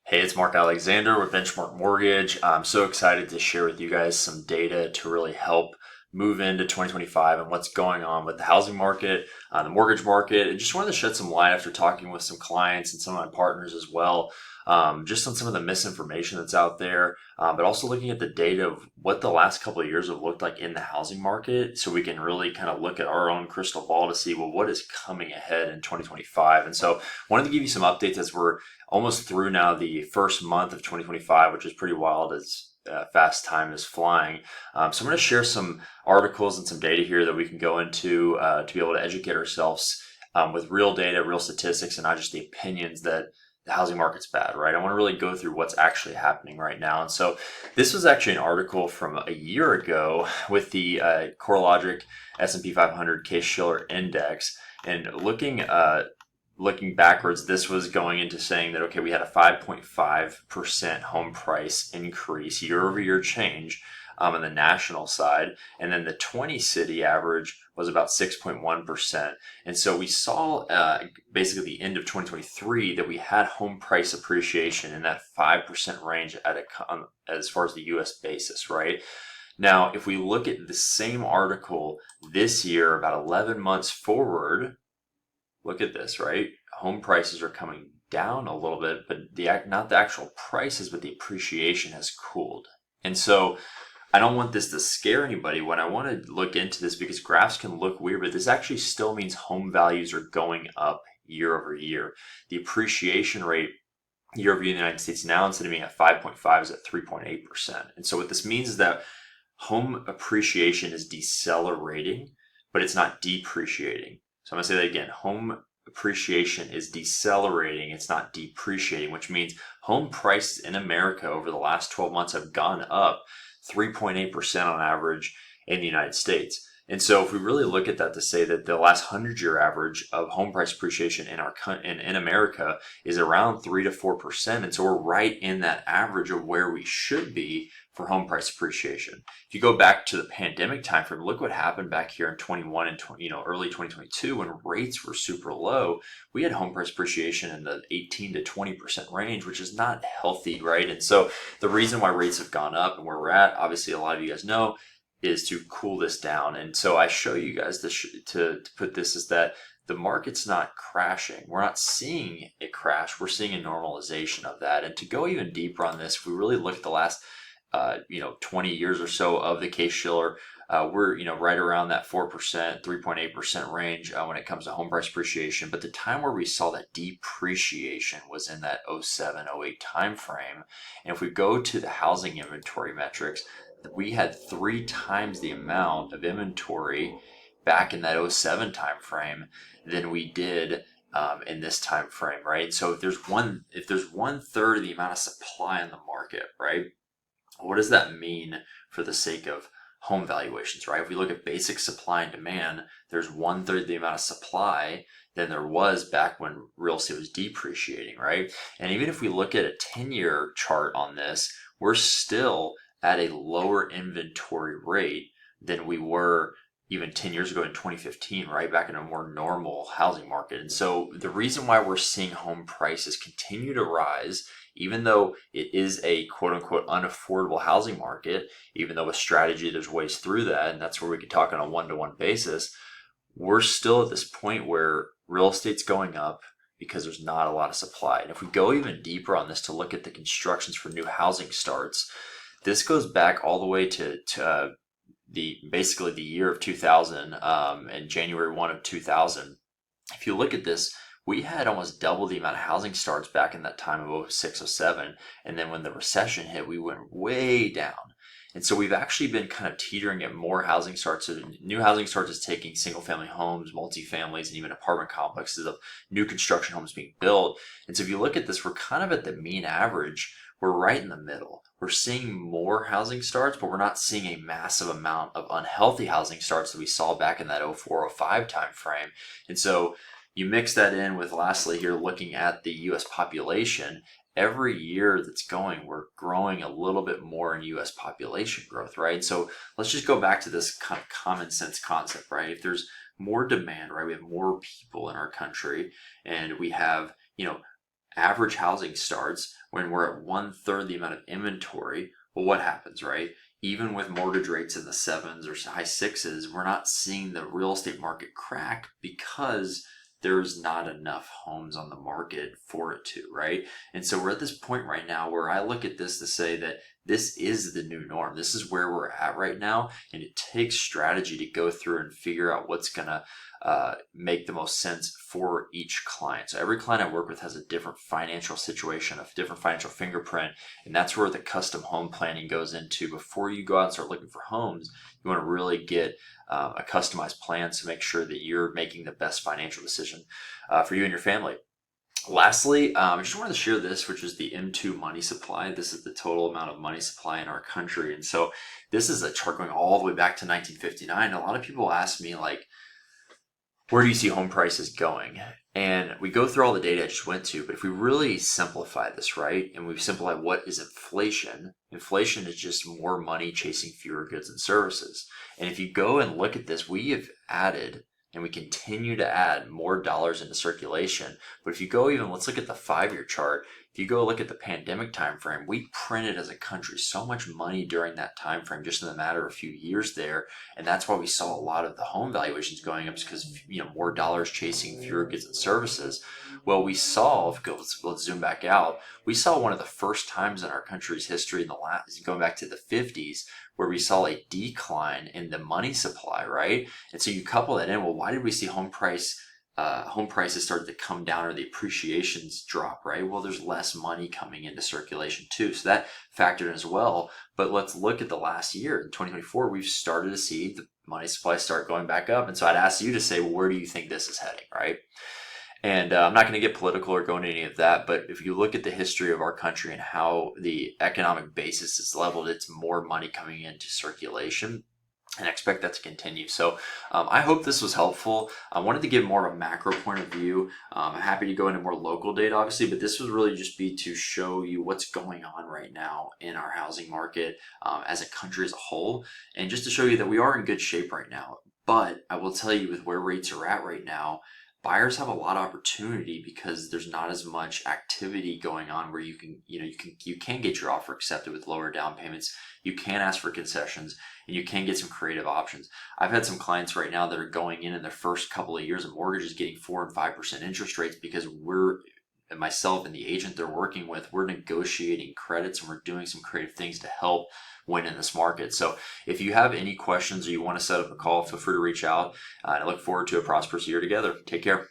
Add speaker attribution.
Speaker 1: Hey, it's Mark Alexander with Benchmark Mortgage. I'm so excited to share with you guys some data to really help move into 2025 and what's going on with the housing market, the mortgage market, and just wanted to shed some light after talking with some clients and some of my partners as well, just on some of the misinformation that's out there, but also looking at the data of what the last couple of years have looked like in the housing market so we can really kind of look at our own crystal ball to see, well, what is coming ahead in 2025. And so wanted to give you some updates as we're almost through now the first month of 2025, which is pretty wild as fast time is flying. So I'm going to share some articles and some data here that we can go into to be able to educate ourselves with real data, real statistics, and not just the opinions that the housing market's bad, right? I want to really go through what's actually happening right now. And so this was actually an article from a year ago with the CoreLogic S&P 500 Case-Shiller Index, and looking backwards, this was going into saying that, okay, we had a 5.5% home price increase, year over year change on the national side. And then the 20 city average was about 6.1%. And so we saw basically the end of 2023 that we had home price appreciation in that 5% range as far as the US basis, right? Now, if we look at the same article this year, about 11 months forward, look at this, right? Home prices are coming down a little bit, but not the actual prices, but the appreciation has cooled. And so I don't want this to scare anybody when I want to look into this, because graphs can look weird, but this actually still means home values are going up year over year. The appreciation rate year over year in the United States now, instead of being at 5.5, is at 3.8%. And so what this means is that home appreciation is decelerating, but it's not depreciating. So I'm going to say that again. Home appreciation is decelerating. It's not depreciating, which means home prices in America over the last 12 months have gone up 3.8% on average in the United States. And so if we really look at that to say that the last 100-year average of home price appreciation in America is around 3 to 4%. And so we're right in that average of where we should be for home price appreciation. If you go back to the pandemic timeframe, look what happened back here in 21 and early 2022 when rates were super low. We had home price appreciation in the 18 to 20% range, which is not healthy, right? And so the reason why rates have gone up and where we're at, obviously a lot of you guys know, is to cool this down. And so I show you guys to put this is that the market's not crashing. We're not seeing it crash. We're seeing a normalization of that. And to go even deeper on this, if we really look at the last 20 years or so of the Case-Shiller, we're right around that 4%, 3.8% range when it comes to home price appreciation. But the time where we saw that depreciation was in that 07, 08 time frame. And if we go to the housing inventory metrics, we had 3 times the amount of inventory back in that 07 time frame than we did in this time frame, right? So if there's one third of the amount of supply in the market, right? What does that mean for the sake of home valuations, right? If we look at basic supply and demand, there's 1/3 the amount of supply than there was back when real estate was depreciating, right? And even if we look at a 10-year chart on this, we're still at a lower inventory rate than we were even 10 years ago in 2015, right? Back in a more normal housing market. And so the reason why we're seeing home prices continue to rise, even though it is a quote unquote unaffordable housing market, even though with strategy there's ways through that, and that's where we could talk on a one-to-one basis, we're still at this point where real estate's going up because there's not a lot of supply. And if we go even deeper on this to look at the constructions for new housing starts, this goes back all the way to basically the year of 2000 and January 1 of 2000. If you look at this, we had almost double the amount of housing starts back in that time of 06, 07. And then when the recession hit, we went way down. And so we've actually been kind of teetering at more housing starts. New housing starts is taking single family homes, multifamilies, and even apartment complexes of new construction homes being built. And so if you look at this, we're kind of at the mean average. We're right in the middle. We're seeing more housing starts, but we're not seeing a massive amount of unhealthy housing starts that we saw back in that 04, 05 time frame. And so you mix that in with, lastly here, looking at the US population. Every year that's going, we're growing a little bit more in US population growth, right? So let's just go back to this kind of common sense concept, right? If there's more demand, right, we have more people in our country, and we have, average housing starts when we're at 1/3 the amount of inventory. Well, what happens, right? Even with mortgage rates in the sevens or high sixes, we're not seeing the real estate market crack because there's not enough homes on the market for it to, right? And so we're at this point right now where I look at this to say that this is the new norm. This is where we're at right now. And it takes strategy to go through and figure out what's going to make the most sense for each client. So every client I work with has a different financial situation, a different financial fingerprint, and that's where the custom home planning goes into. Before you go out and start looking for homes, you want to really get a customized plan to make sure that you're making the best financial decision for you and your family. Lastly, I just wanted to share this, which is the M2 money supply. This is the total amount of money supply in our country. And so this is a chart going all the way back to 1959. A lot of people ask me, like, where do you see home prices going? And we go through all the data I just went to, but if we really simplify this, right, and we simplify what is inflation, inflation is just more money chasing fewer goods and services. And if you go and look at this, we have added and we continue to add more dollars into circulation. But if you go even, let's look at the 5-year chart. If you go look at the pandemic timeframe, we printed as a country so much money during that time frame, just in a matter of a few years there. And that's why we saw a lot of the home valuations going up, because more dollars chasing fewer goods and services. Well, we saw, let's zoom back out, we saw one of the first times in our country's history, going back to the 50s, where we saw a decline in the money supply, right? And so you couple that in, well, why did we see home prices start to come down, or the appreciations drop, right? Well, there's less money coming into circulation too. So that factored in as well. But let's look at the last year. In 2024, we've started to see the money supply start going back up. And so I'd ask you to say, well, where do you think this is heading, right? And I'm not going to get political or go into any of that, but if you look at the history of our country and how the economic basis is leveled, it's more money coming into circulation. And I expect that to continue. So I hope this was helpful. I wanted to give more of a macro point of view. I'm happy to go into more local data, obviously, but this would really just be to show you what's going on right now in our housing market as a country as a whole, and just to show you that we are in good shape right now. But I will tell you, with where rates are at right now, buyers have a lot of opportunity because there's not as much activity going on where you can get your offer accepted with lower down payments. You can ask for concessions, and you can get some creative options. I've had some clients right now that are going in their first couple of years of mortgages getting 4 and 5% interest rates, because myself and the agent they're working with, we're negotiating credits and we're doing some creative things to help win in this market. So if you have any questions or you want to set up a call, feel free to reach out. And I look forward to a prosperous year together. Take care.